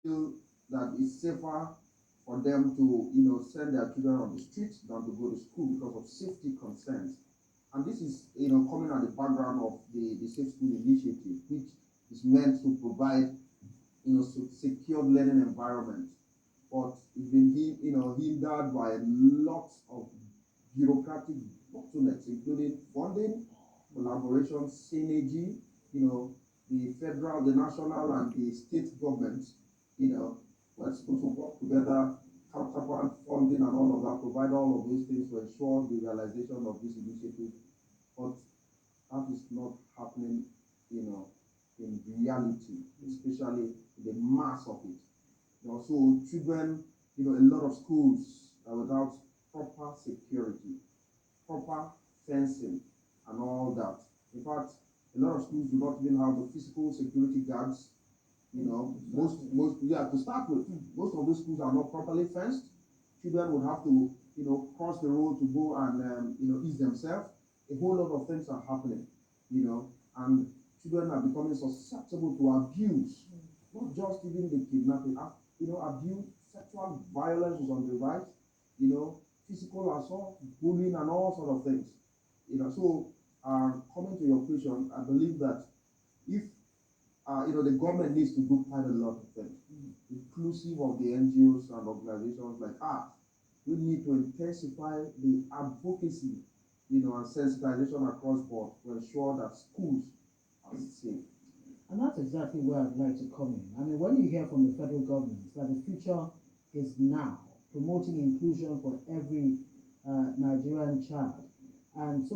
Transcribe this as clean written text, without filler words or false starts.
feel that it's safer for them to, send their children on the streets than to go to school because of safety concerns. And this is, coming at the background of the Safe School Initiative, which is meant to provide, secure learning environment. But it's been, hindered by lots of bureaucratic bottlenecks, including funding, collaboration, synergy, the federal, the national, and the state governments, we're supposed to work together, counterpart funding and all of that, provide all of those things to ensure the realization of this initiative. But that is not happening, in reality, especially the mass of it. So children, a lot of schools are without proper security, proper fencing, and all that. In fact, a lot of schools do not even have the physical security guards. To start with, most of those schools are not properly fenced. Children would have to, cross the road to go and, ease themselves. A whole lot of things are happening, and children are becoming susceptible to abuse, not just even the kidnapping, abuse, sexual violence is on the rise, physical assault, bullying, and all sort of things. So coming to your question, I believe that if the government needs to do quite a lot of things, inclusive of the NGOs and organizations like ours. We need to intensify the advocacy, and sensitization across board to ensure that schools are safe. And that's exactly where I'd like to come in. I mean, when you hear from the federal government that the future is now, promoting inclusion for every Nigerian child, and so